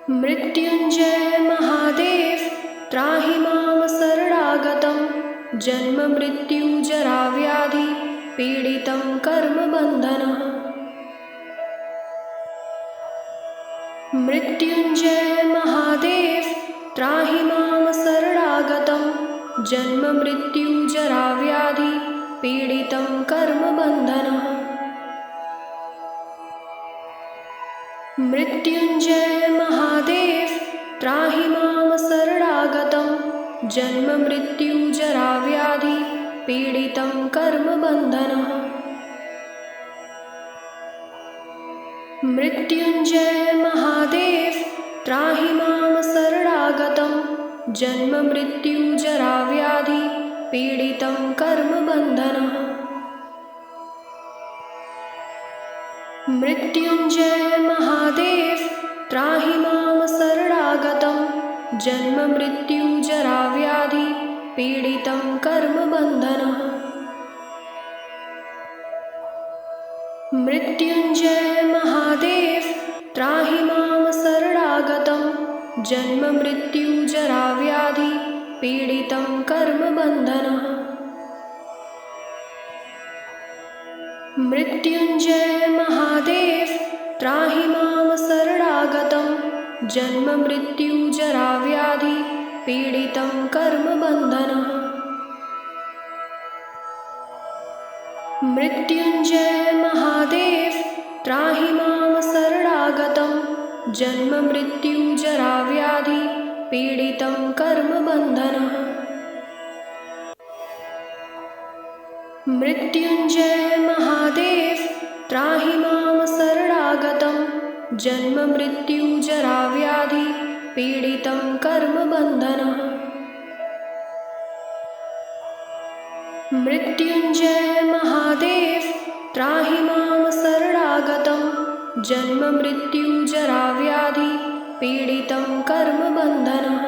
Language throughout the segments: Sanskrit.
मृत्युंजय महादेव त्राहि मां शरणागतं जन्म मृत्यु जरा व्याधि पीडितं कर्मबन्धनः। मृत्युंजय महादेव त्राहि मां शरणागतं जन्म मृत्यु जरा व्याधि पीडितं कर्मबन्धनः। मृत्युंजय महादेव त्राहि मां शरणागतं जन्म मृत्यु जरा व्याधि पीडितं कर्मबन्धनः। मृत्युंजय महादेव त्राहि मां शरणागतं जन्म मृत्यु जरा व्याधि पीडितं कर्मबन्धनः। मृत्युंजय महादेव त्राहि मां शरणागतं जन्म मृत्यु जरा व्याधि पीडितं कर्मबन्धनः। मृत्युंजय महादेव त्राहि मां शरणागतं जन्म मृत्यु जरा व्याधि पीडितं कर्मबन्धनः। मृत्युंजय महादेव त्राहि मां शरणागतं जन्म मृत्यु जरा व्याधि पीडितं कर्मबन्धनः। मृत्युंजय महादेव त्राहि मां शरणागतं जन्म मृत्यु जरा व्याधि पीडितं कर्मबन्धनः। मृत्युंजय महादेव त्राहि मां शरणागतं जन्म मृत्यु जरा व्याधि पीडितं कर्मबन्धनः। मृत्युंजय महादेव त्राहि मां शरणागतं जन्म मृत्यु जरा व्याधि पीडितं कर्मबन्धनः।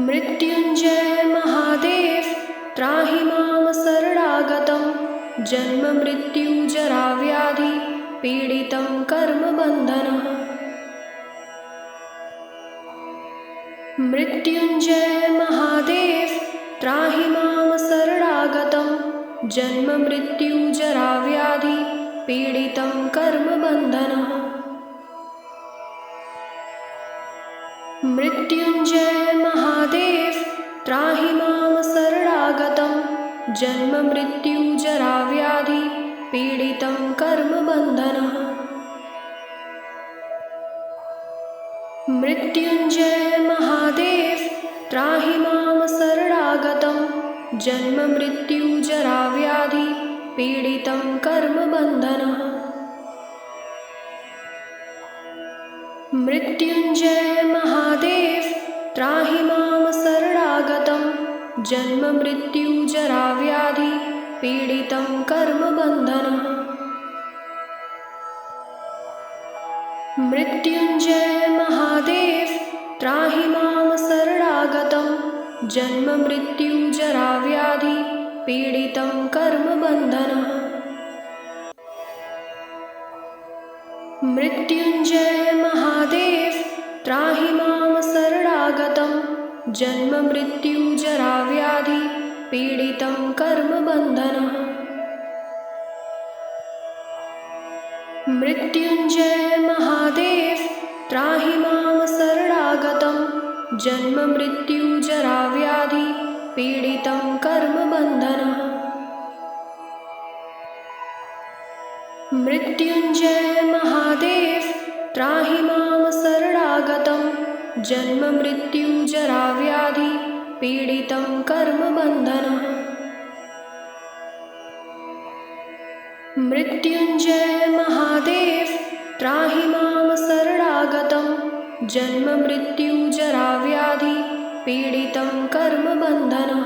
मृत्युंजय महादेव त्राहि मां शरणागतं जन्म मृत्यु जरा व्याधि पीडितं कर्मबन्धनः। मृत्युंजय महादेव त्राहि मां शरणागतं जन्म मृत्यु जरा व्याधि पीडितं कर्मबन्धनः। मृत्युंजय महादेव त्राहि मां शरणागतं जन्म मृत्यु जरा व्याधि पीडितं कर्मबन्धनः। मृत्युंजय महादेव त्राहि मां शरणागतं जन्म मृत्यु जरा व्याधि पीडितं कर्मबन्धनः। मृत्युंजय महादेव त्राहि मां शरणागतं जन्म मृत्यु जरा व्याधि पीडितं कर्मबन्धनः। मृत्युंजय महादेव त्राहि मां शरणागतं जन्म मृत्यु जरा व्याधि पीडितं कर्मबन्धनः। मृत्युंजय महादेव त्राहि मां शरणागतं जन्म मृत्यु जरा व्याधि पीडितं कर्मबन्धनः। मृत्युंजय महादेव त्राहि मां शरणागतं जन्म मृत्यु जरा व्याधि पीडितं कर्मबन्धनः। मृत्युंजय महादेव त्राहि मां शरणागतं जन्म मृत्यु जरा व्याधि पीडितं कर्मबन्धनः। मृत्युंजय महादेव त्राहि मां शरणागतं जन्म मृत्यु जरा व्याधि पीडितं कर्मबन्धनः।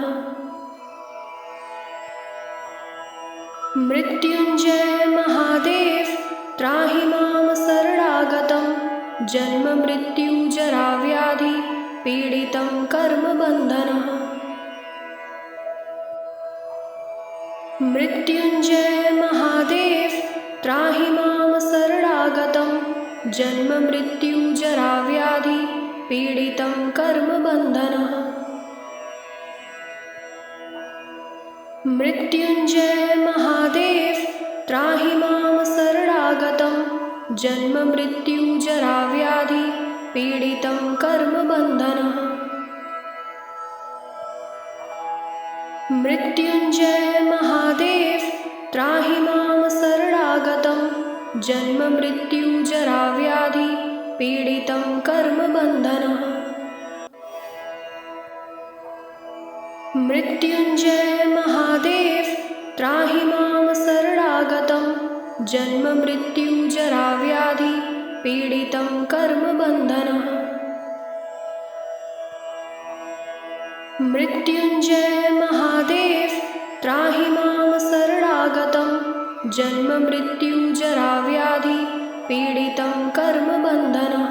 मृत्युंजय महादेव त्राहि मां शरणागतं जन्म मृत्यु जरा व्याधि पीडितं कर्मबन्धनः। मृत्युंजय महादेव त्राहि मां शरणागतं जन्ममृत्युजराव्याधि पीडितं कर्मबन्धनः। मृत्युञ्जय महादेव त्राहि मां शरणागतं जन्ममृत्युजराव्याधि पीडितं कर्मबन्धनः। मृत्युञ्जय महादेव त्राहि मां शरणागतं जन्ममृत्युजराव्याधि पीडितं कर्मबन्धनः। मृत्युञ्जय महादेव त्राहि मां शरणागतं जन्ममृत्युजराव्याधि पीडितं कर्मबन्धनः। मृत्युञ्जय महादेव त्राहि मां शरणागतं जन्ममृत्युजराव्याधि पीडितं कर्मबन्धनः।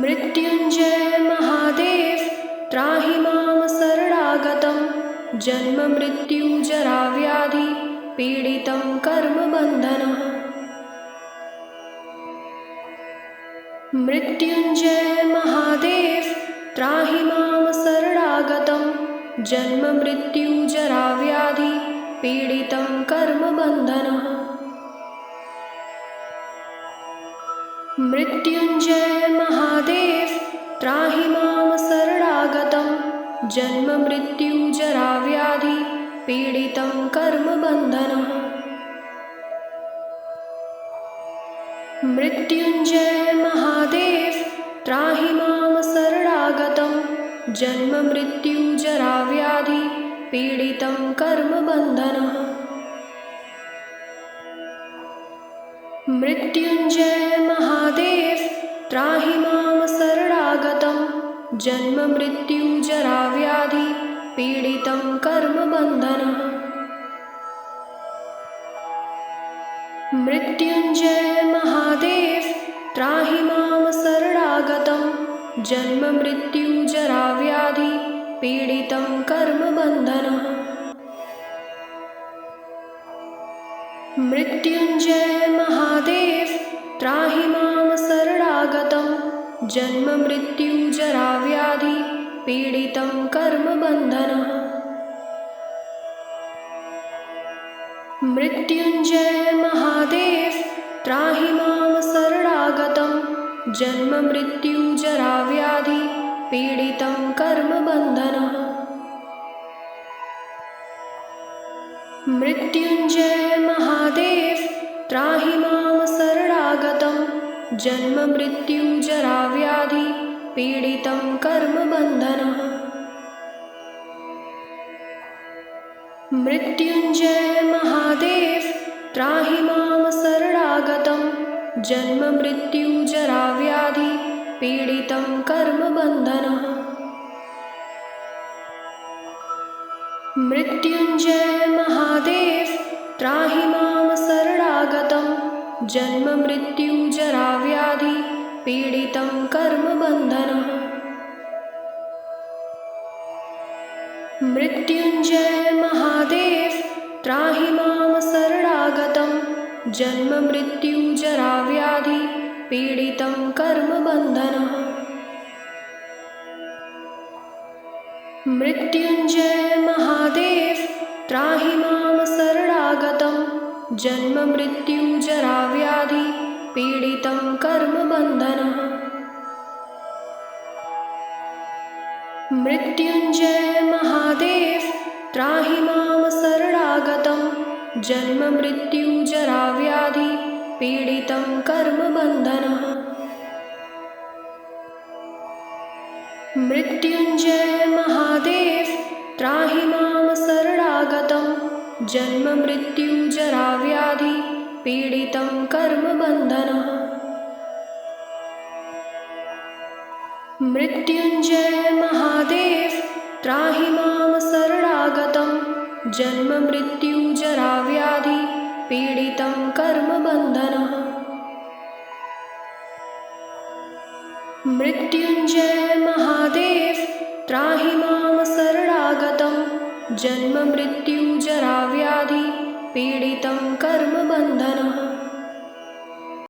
मृत्युञ्जय महादेव त्राहि मां शरणागतं जन्ममृत्युजराव्याधि पीडितं कर्मबन्धनः। मृत्युञ्जय महादेव त्राहि मां शरणागतं जन्ममृत्युजराव्याधि पीडितं कर्मबन्धनः। मृत्युञ्जय महादेव त्राहि मां शरणागतं जन्ममृत्युजराव्याधि पीडितं कर्मबन्धनः। मृत्युञ्जय महादेव त्राहि मां शरणागतं जन्ममृत्युजराव्याधि पीडितं कर्मबन्धनः। मृत्युञ्जय महादेव त्राहि मां शरणागतं जन्ममृत्युजराव्याधि पीडितं कर्मबन्धनः। मृत्युञ्जय महादेव त्राहि मां शरणागतं जन्ममृत्युजराव्याधि पीडितं कर्मबन्धनः। मृत्युञ्जय महादेव त्राहि मां शरणागतं जन्ममृत्युजराव्याधि पीडितं कर्मबन्धनः। मृत्युञ्जय महादेव त्राहि मां शरणागतं जन्ममृत्युजराव्याधि पीडितं कर्मबन्धनः। मृत्युञ्जय महादेव त्राहि मां शरणागतं जन्ममृत्युजराव्याधि पीडितं कर्मबन्धनः। मृत्युञ्जय महादेव त्राहि मां शरणागतं जन्ममृत्युजराव्याधि पीडितं कर्मबन्धनः। मृत्युञ्जय महादेव त्राहि मां शरणागतं जन्ममृत्युजराव्याधि पीडितं कर्मबन्धनः। मृत्युञ्जय महादेव त्राहि मां शरणागतं जन्ममृत्युजराव्याधि पीडितं कर्मबन्धनः। मृत्युञ्जय महादेव त्राहि मां शरणागतं जन्ममृत्युजराव्याधि पीडितं कर्मबन्धनः। मृत्युञ्जय महादेव त्राहि मां शरणागतं जन्ममृत्युजराव्याधि पीडितं कर्मबन्धनः। मृत्युञ्जय महादेव त्राहि मां शरणागतं जन्ममृत्युजराव्याधि पीडितं कर्मबन्धनः। मृत्युञ्जय महादेव त्राहि मां शरणागतं जन्ममृत्युजराव्याधि पीडितं कर्मबन्धनः। मृत्युञ्जय महादेव त्राहि मां शरणागतं जन्ममृत्युजराव्याधि पीडितं कर्मबन्धनः।